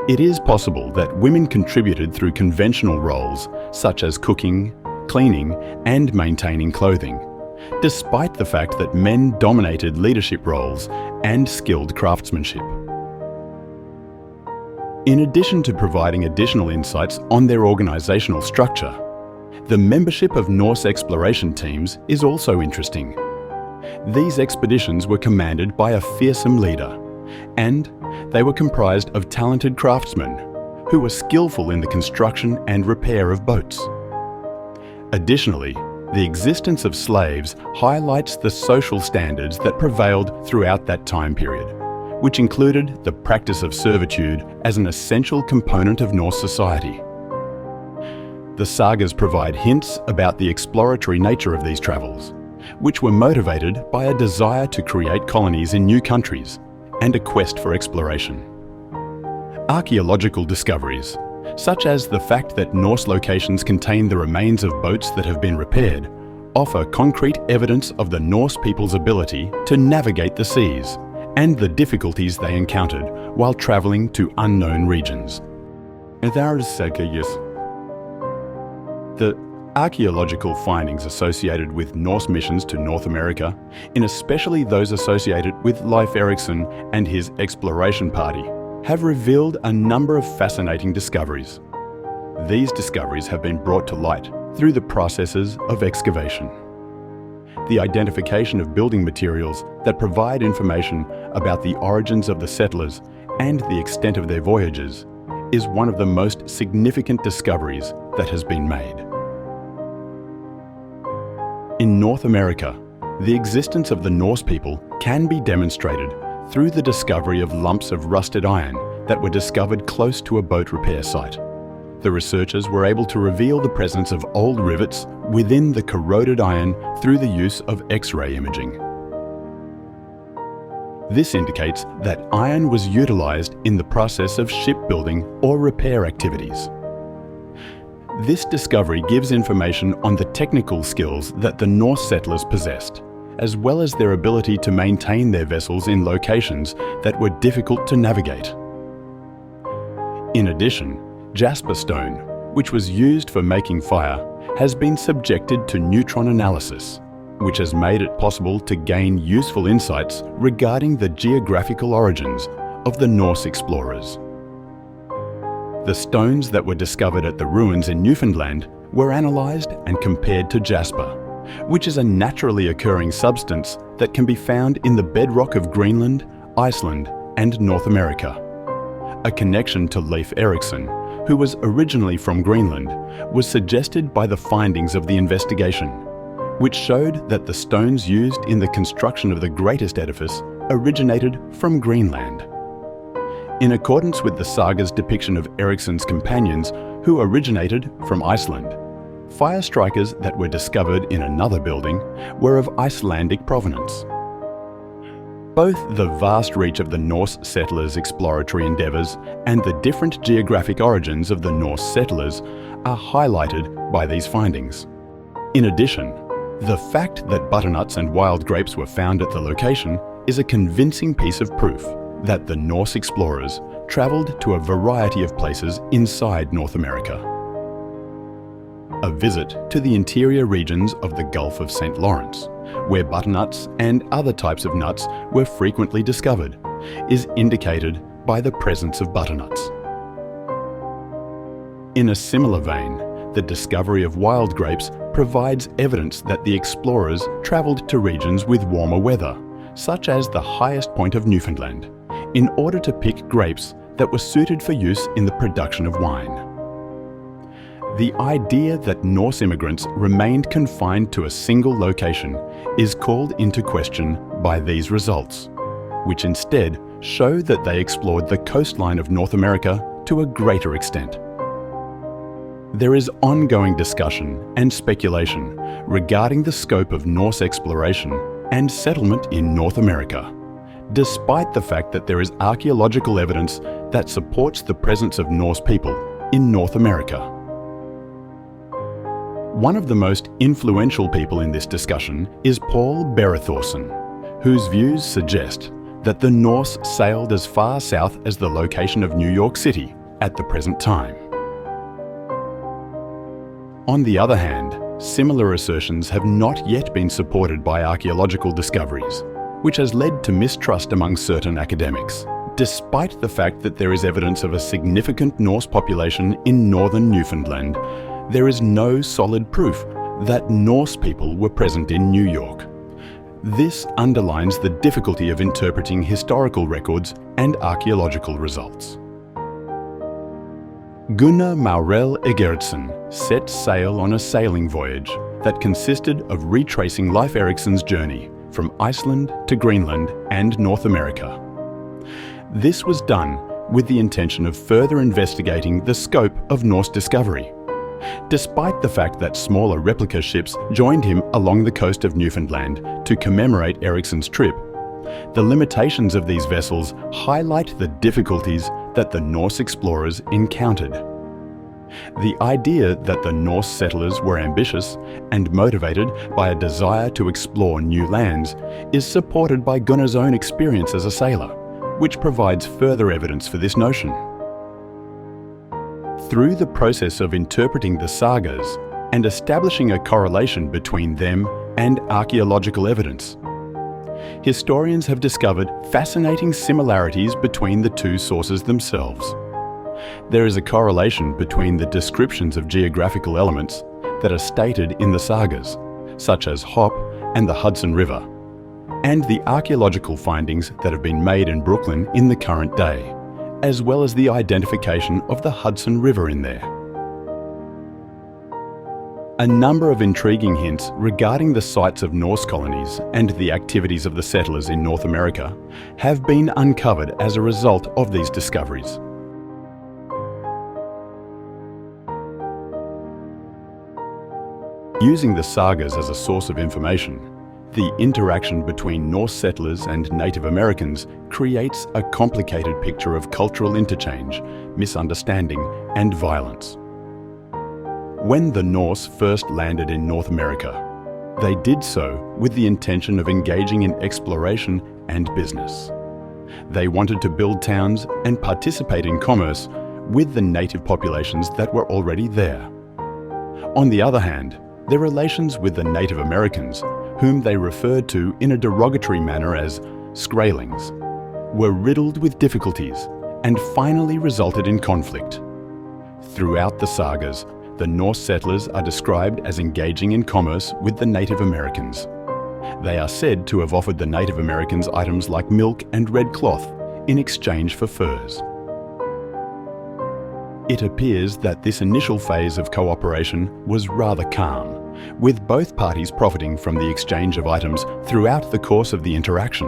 It is possible that women contributed through conventional roles such as cooking, cleaning, and maintaining clothing, despite the fact that men dominated leadership roles and skilled craftsmanship. In addition to providing additional insights on their organisational structure, the membership of Norse exploration teams is also interesting. These expeditions were commanded by a fearsome leader, and they were comprised of talented craftsmen who were skillful in the construction and repair of boats. Additionally, the existence of slaves highlights the social standards that prevailed throughout that time period, which included the practice of servitude as an essential component of Norse society. The sagas provide hints about the exploratory nature of these travels, which were motivated by a desire to create colonies in new countries and a quest for exploration. Archaeological discoveries, such as the fact that Norse locations contain the remains of boats that have been repaired, offer concrete evidence of the Norse people's ability to navigate the seas and the difficulties they encountered while traveling to unknown regions. The archaeological findings associated with Norse missions to North America, and especially those associated with Leif Erikson and his exploration party, have revealed a number of fascinating discoveries. These discoveries have been brought to light through the processes of excavation. The identification of building materials that provide information about the origins of the settlers and the extent of their voyages is one of the most significant discoveries that has been made. In North America, the existence of the Norse people can be demonstrated through the discovery of lumps of rusted iron that were discovered close to a boat repair site. The researchers were able to reveal the presence of old rivets within the corroded iron through the use of X-ray imaging. This indicates that iron was utilized in the process of shipbuilding or repair activities. This discovery gives information on the technical skills that the Norse settlers possessed, as well as their ability to maintain their vessels in locations that were difficult to navigate. In addition, jasper stone, which was used for making fire, has been subjected to neutron analysis, which has made it possible to gain useful insights regarding the geographical origins of the Norse explorers. The stones that were discovered at the ruins in Newfoundland were analysed and compared to jasper, which is a naturally occurring substance that can be found in the bedrock of Greenland, Iceland, and North America. A connection to Leif Erikson, who was originally from Greenland, was suggested by the findings of the investigation, which showed that the stones used in the construction of the greatest edifice originated from Greenland. In accordance with the saga's depiction of Eriksson's companions, who originated from Iceland, fire strikers that were discovered in another building were of Icelandic provenance. Both the vast reach of the Norse settlers' exploratory endeavours and the different geographic origins of the Norse settlers are highlighted by these findings. In addition, the fact that butternuts and wild grapes were found at the location is a convincing piece of proof that the Norse explorers travelled to a variety of places inside North America. A visit to the interior regions of the Gulf of St. Lawrence, where butternuts and other types of nuts were frequently discovered, is indicated by the presence of butternuts. In a similar vein, the discovery of wild grapes provides evidence that the explorers travelled to regions with warmer weather, such as the highest point of Newfoundland, in order to pick grapes that were suited for use in the production of wine. The idea that Norse immigrants remained confined to a single location is called into question by these results, which instead show that they explored the coastline of North America to a greater extent. There is ongoing discussion and speculation regarding the scope of Norse exploration and settlement in North America, despite the fact that there is archaeological evidence that supports the presence of Norse people in North America. One of the most influential people in this discussion is Paul Berethorsson, whose views suggest that the Norse sailed as far south as the location of New York City at the present time. On the other hand, similar assertions have not yet been supported by archaeological discoveries, which has led to mistrust among certain academics, despite the fact that there is evidence of a significant Norse population in northern Newfoundland. There is no solid proof that Norse people were present in New York. This underlines the difficulty of interpreting historical records and archaeological results. Gunnar Maurell Egertsen set sail on a sailing voyage that consisted of retracing Leif Erikson's journey from Iceland to Greenland and North America. This was done with the intention of further investigating the scope of Norse discovery. Despite the fact that smaller replica ships joined him along the coast of Newfoundland to commemorate Eriksson's trip, the limitations of these vessels highlight the difficulties that the Norse explorers encountered. The idea that the Norse settlers were ambitious and motivated by a desire to explore new lands is supported by Gunnar's own experience as a sailor, which provides further evidence for this notion. Through the process of interpreting the sagas and establishing a correlation between them and archaeological evidence, historians have discovered fascinating similarities between the two sources themselves. There is a correlation between the descriptions of geographical elements that are stated in the sagas, such as Hop and the Hudson River, and the archaeological findings that have been made in Brooklyn in the current day, as well as the identification of the Hudson River in there. A number of intriguing hints regarding the sites of Norse colonies and the activities of the settlers in North America have been uncovered as a result of these discoveries. Using the sagas as a source of information, the interaction between Norse settlers and Native Americans creates a complicated picture of cultural interchange, misunderstanding, and violence. When the Norse first landed in North America, they did so with the intention of engaging in exploration and business. They wanted to build towns and participate in commerce with the native populations that were already there. On the other hand, their relations with the Native Americans, whom they referred to in a derogatory manner as Skraelings, were riddled with difficulties and finally resulted in conflict. Throughout the sagas, the Norse settlers are described as engaging in commerce with the Native Americans. They are said to have offered the Native Americans items like milk and red cloth in exchange for furs. It appears that this initial phase of cooperation was rather calm, with both parties profiting from the exchange of items throughout the course of the interaction.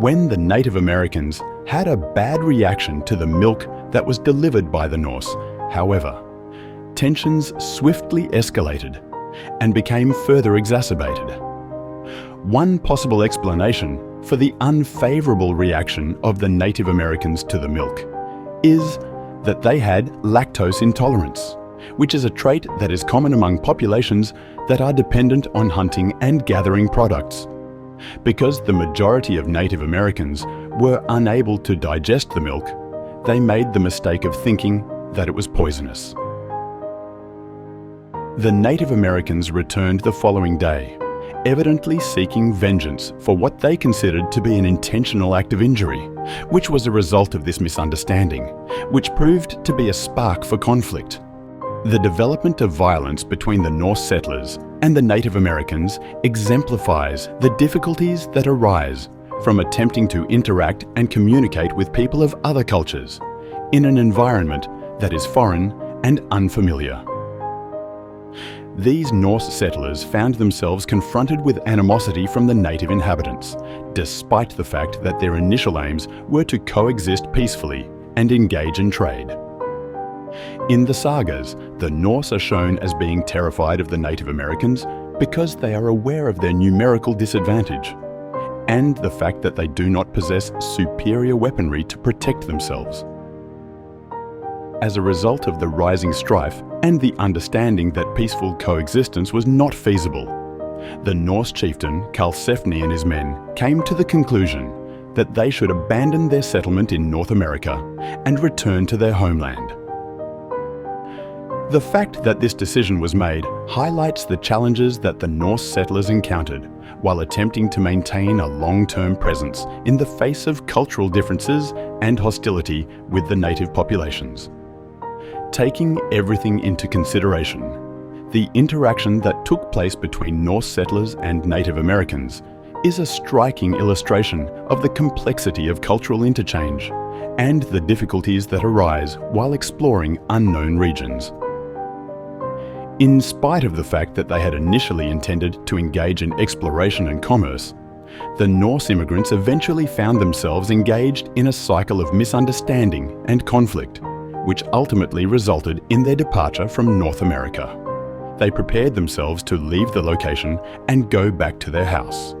When the Native Americans had a bad reaction to the milk that was delivered by the Norse, however, tensions swiftly escalated and became further exacerbated. One possible explanation for the unfavorable reaction of the Native Americans to the milk is that they had lactose intolerance, which is a trait that is common among populations that are dependent on hunting and gathering products. Because the majority of Native Americans were unable to digest the milk, they made the mistake of thinking that it was poisonous. The Native Americans returned the following day, evidently seeking vengeance for what they considered to be an intentional act of injury, which was a result of this misunderstanding, which proved to be a spark for conflict. The development of violence between the Norse settlers and the Native Americans exemplifies the difficulties that arise from attempting to interact and communicate with people of other cultures in an environment that is foreign and unfamiliar. These Norse settlers found themselves confronted with animosity from the native inhabitants, despite the fact that their initial aims were to coexist peacefully and engage in trade. In the sagas, the Norse are shown as being terrified of the Native Americans because they are aware of their numerical disadvantage and the fact that they do not possess superior weaponry to protect themselves. As a result of the rising strife and the understanding that peaceful coexistence was not feasible, the Norse chieftain Karlsefni and his men came to the conclusion that they should abandon their settlement in North America and return to their homeland. The fact that this decision was made highlights the challenges that the Norse settlers encountered while attempting to maintain a long-term presence in the face of cultural differences and hostility with the native populations. Taking everything into consideration, the interaction that took place between Norse settlers and Native Americans is a striking illustration of the complexity of cultural interchange and the difficulties that arise while exploring unknown regions. In spite of the fact that they had initially intended to engage in exploration and commerce, the Norse immigrants eventually found themselves engaged in a cycle of misunderstanding and conflict, which ultimately resulted in their departure from North America. They prepared themselves to leave the location and go back to their house.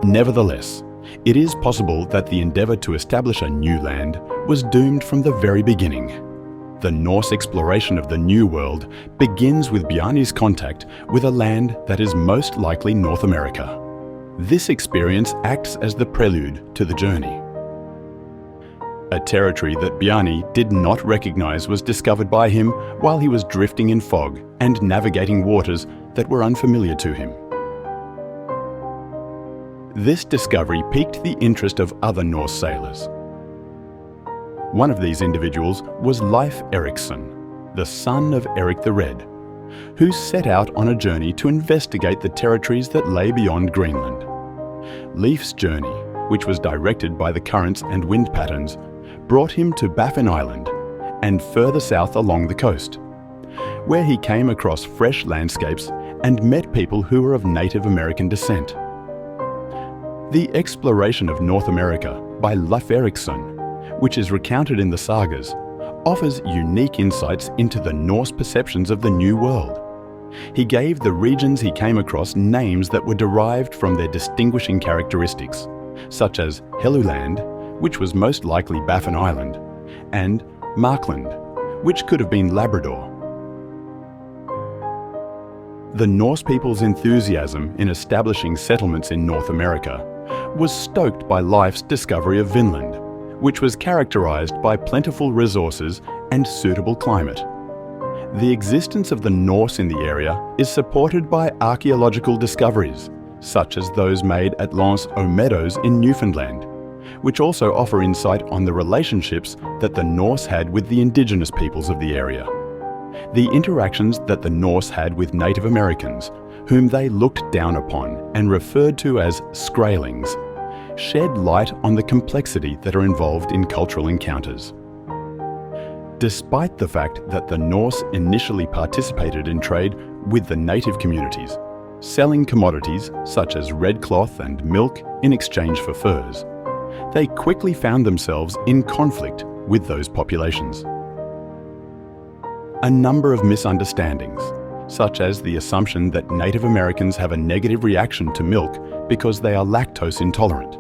Nevertheless, it is possible that the endeavour to establish a new land was doomed from the very beginning. The Norse exploration of the New World begins with Bjarni's contact with a land that is most likely North America. This experience acts as the prelude to the journey. A territory that Bjarni did not recognise was discovered by him while he was drifting in fog and navigating waters that were unfamiliar to him. This discovery piqued the interest of other Norse sailors. One of these individuals was Leif Erikson, the son of Eric the Red, who set out on a journey to investigate the territories that lay beyond Greenland. Leif's journey, which was directed by the currents and wind patterns, brought him to Baffin Island and further south along the coast, where he came across fresh landscapes and met people who were of Native American descent. The exploration of North America by Leif Erikson, which is recounted in the sagas, offers unique insights into the Norse perceptions of the New World. He gave the regions he came across names that were derived from their distinguishing characteristics, such as Helluland, which was most likely Baffin Island, and Markland, which could have been Labrador. The Norse people's enthusiasm in establishing settlements in North America was stoked by Leif's discovery of Vinland, which was characterized by plentiful resources and suitable climate. The existence of the Norse in the area is supported by archaeological discoveries, such as those made at L'Anse aux Meadows in Newfoundland, which also offer insight on the relationships that the Norse had with the indigenous peoples of the area. The interactions that the Norse had with Native Americans, whom they looked down upon and referred to as Skraelings, shed light on the complexity that are involved in cultural encounters. Despite the fact that the Norse initially participated in trade with the native communities, selling commodities such as red cloth and milk in exchange for furs, they quickly found themselves in conflict with those populations. A number of misunderstandings, such as the assumption that Native Americans have a negative reaction to milk because they are lactose intolerant,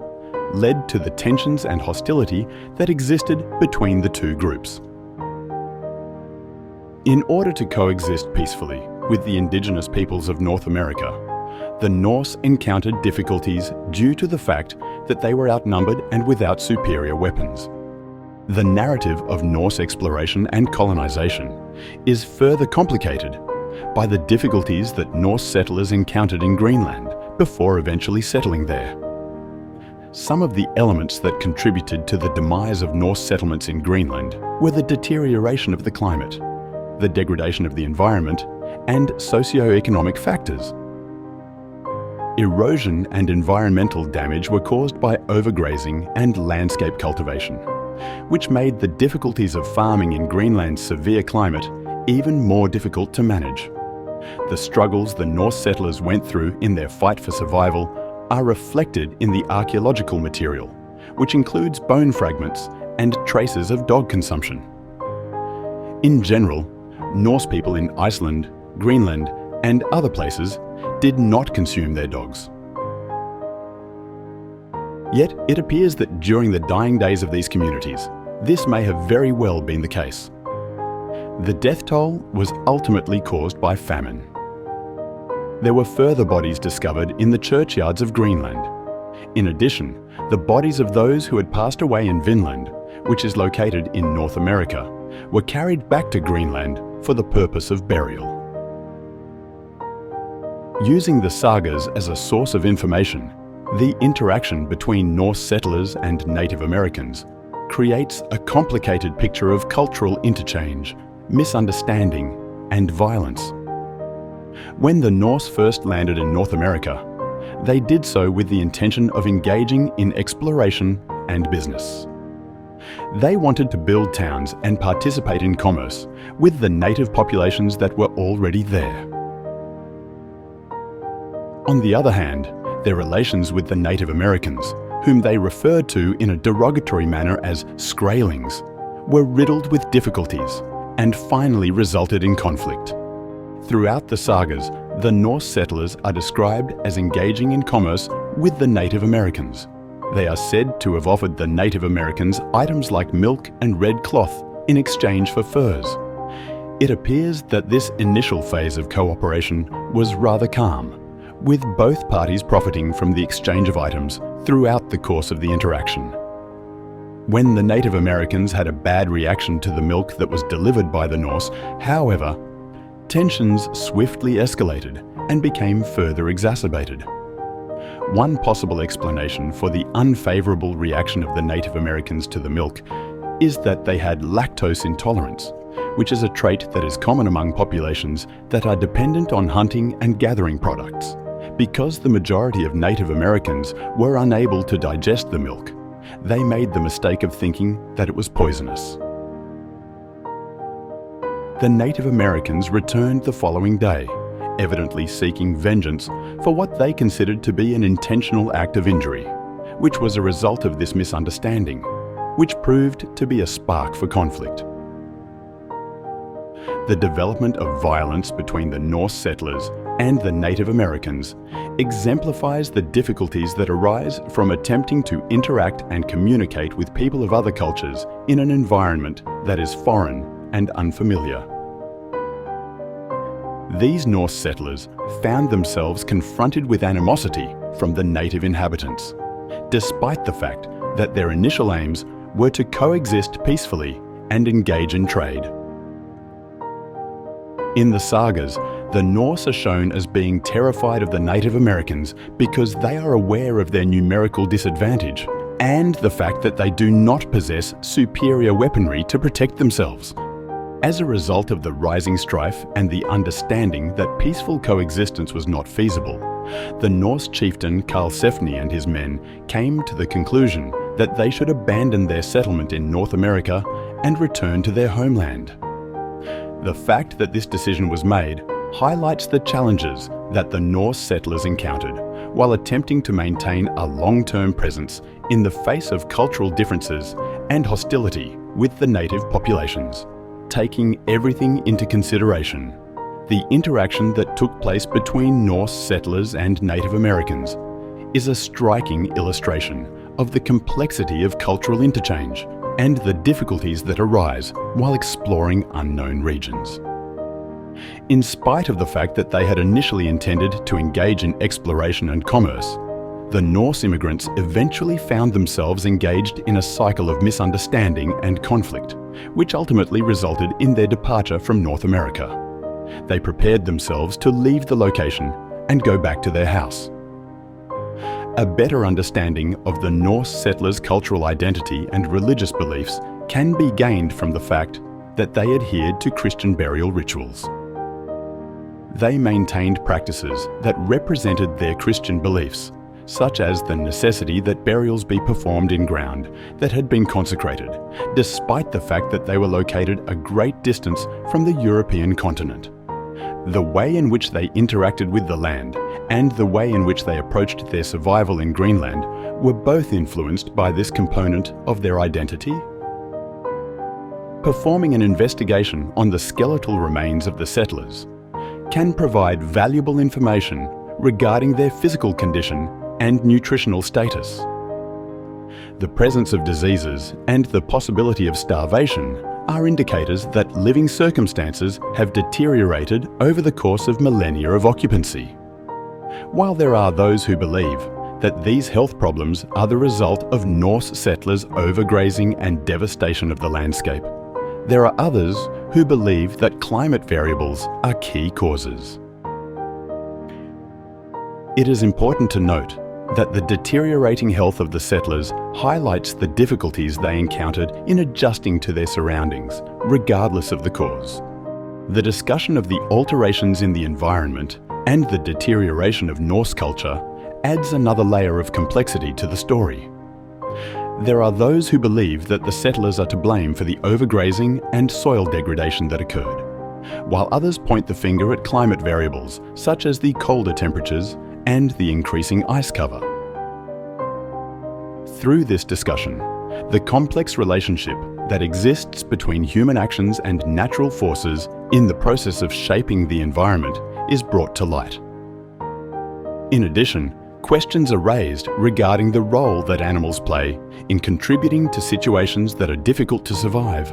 led to the tensions and hostility that existed between the two groups. In order to coexist peacefully with the indigenous peoples of North America, the Norse encountered difficulties due to the fact that they were outnumbered and without superior weapons. The narrative of Norse exploration and colonization is further complicated by the difficulties that Norse settlers encountered in Greenland before eventually settling there. Some of the elements that contributed to the demise of Norse settlements in Greenland were the deterioration of the climate, the degradation of the environment, and socio-economic factors. Erosion and environmental damage were caused by overgrazing and landscape cultivation, which made the difficulties of farming in Greenland's severe climate even more difficult to manage. The struggles the Norse settlers went through in their fight for survival are reflected in the archaeological material, which includes bone fragments and traces of dog consumption. In general, Norse people in Iceland, Greenland, and other places did not consume their dogs. Yet it appears that during the dying days of these communities, this may have very well been the case. The death toll was ultimately caused by famine. There were further bodies discovered in the churchyards of Greenland. In addition, the bodies of those who had passed away in Vinland, which is located in North America, were carried back to Greenland for the purpose of burial. Using the sagas as a source of information, the interaction between Norse settlers and Native Americans creates a complicated picture of cultural interchange, misunderstanding, and violence. When the Norse first landed in North America, they did so with the intention of engaging in exploration and business. They wanted to build towns and participate in commerce with the native populations that were already there. On the other hand, their relations with the Native Americans, whom they referred to in a derogatory manner as Skraelings, were riddled with difficulties and finally resulted in conflict. Throughout the sagas, the Norse settlers are described as engaging in commerce with the Native Americans. They are said to have offered the Native Americans items like milk and red cloth in exchange for furs. It appears that this initial phase of cooperation was rather calm, with both parties profiting from the exchange of items throughout the course of the interaction. When the Native Americans had a bad reaction to the milk that was delivered by the Norse, however, tensions swiftly escalated and became further exacerbated. One possible explanation for the unfavorable reaction of the Native Americans to the milk is that they had lactose intolerance, which is a trait that is common among populations that are dependent on hunting and gathering products. Because the majority of Native Americans were unable to digest the milk, they made the mistake of thinking that it was poisonous. The Native Americans returned the following day, evidently seeking vengeance for what they considered to be an intentional act of injury, which was a result of this misunderstanding, which proved to be a spark for conflict. The development of violence between the Norse settlers and the Native Americans exemplifies the difficulties that arise from attempting to interact and communicate with people of other cultures in an environment that is foreign and unfamiliar. These Norse settlers found themselves confronted with animosity from the native inhabitants, despite the fact that their initial aims were to coexist peacefully and engage in trade. In the sagas, the Norse are shown as being terrified of the Native Americans because they are aware of their numerical disadvantage and the fact that they do not possess superior weaponry to protect themselves. As a result of the rising strife and the understanding that peaceful coexistence was not feasible, the Norse chieftain Karlsefni and his men came to the conclusion that they should abandon their settlement in North America and return to their homeland. The fact that this decision was made highlights the challenges that the Norse settlers encountered while attempting to maintain a long-term presence in the face of cultural differences and hostility with the native populations. Taking everything into consideration, the interaction that took place between Norse settlers and Native Americans is a striking illustration of the complexity of cultural interchange and the difficulties that arise while exploring unknown regions. In spite of the fact that they had initially intended to engage in exploration and commerce, the Norse immigrants eventually found themselves engaged in a cycle of misunderstanding and conflict, which ultimately resulted in their departure from North America. They prepared themselves to leave the location and go back to their house. A better understanding of the Norse settlers' cultural identity and religious beliefs can be gained from the fact that they adhered to Christian burial rituals. They maintained practices that represented their Christian beliefs, such as the necessity that burials be performed in ground that had been consecrated, despite the fact that they were located a great distance from the European continent. The way in which they interacted with the land and the way in which they approached their survival in Greenland were both influenced by this component of their identity. Performing an investigation on the skeletal remains of the settlers can provide valuable information regarding their physical condition and nutritional status. The presence of diseases and the possibility of starvation are indicators that living circumstances have deteriorated over the course of millennia of occupancy. While there are those who believe that these health problems are the result of Norse settlers' overgrazing and devastation of the landscape, there are others who believe that climate variables are key causes. It is important to note that the deteriorating health of the settlers highlights the difficulties they encountered in adjusting to their surroundings, regardless of the cause. The discussion of the alterations in the environment and the deterioration of Norse culture adds another layer of complexity to the story. There are those who believe that the settlers are to blame for the overgrazing and soil degradation that occurred, while others point the finger at climate variables such as the colder temperatures and the increasing ice cover. Through this discussion, the complex relationship that exists between human actions and natural forces in the process of shaping the environment is brought to light. In addition, questions are raised regarding the role that animals play in contributing to situations that are difficult to survive.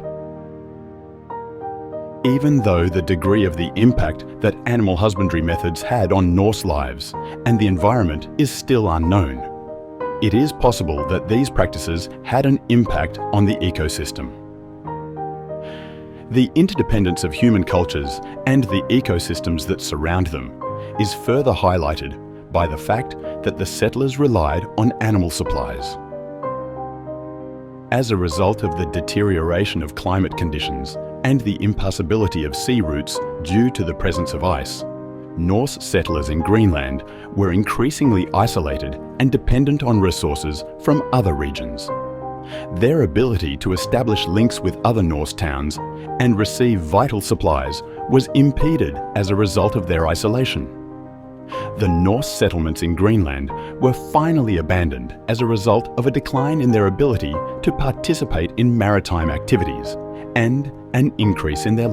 Even though the degree of the impact that animal husbandry methods had on Norse lives and the environment is still unknown, it is possible that these practices had an impact on the ecosystem. The interdependence of human cultures and the ecosystems that surround them is further highlighted by the fact that the settlers relied on animal supplies. As a result of the deterioration of climate conditions and the impassability of sea routes due to the presence of ice, Norse settlers in Greenland were increasingly isolated and dependent on resources from other regions. Their ability to establish links with other Norse towns and receive vital supplies was impeded as a result of their isolation. The Norse settlements in Greenland were finally abandoned as a result of a decline in their ability to participate in maritime activities and an increase in their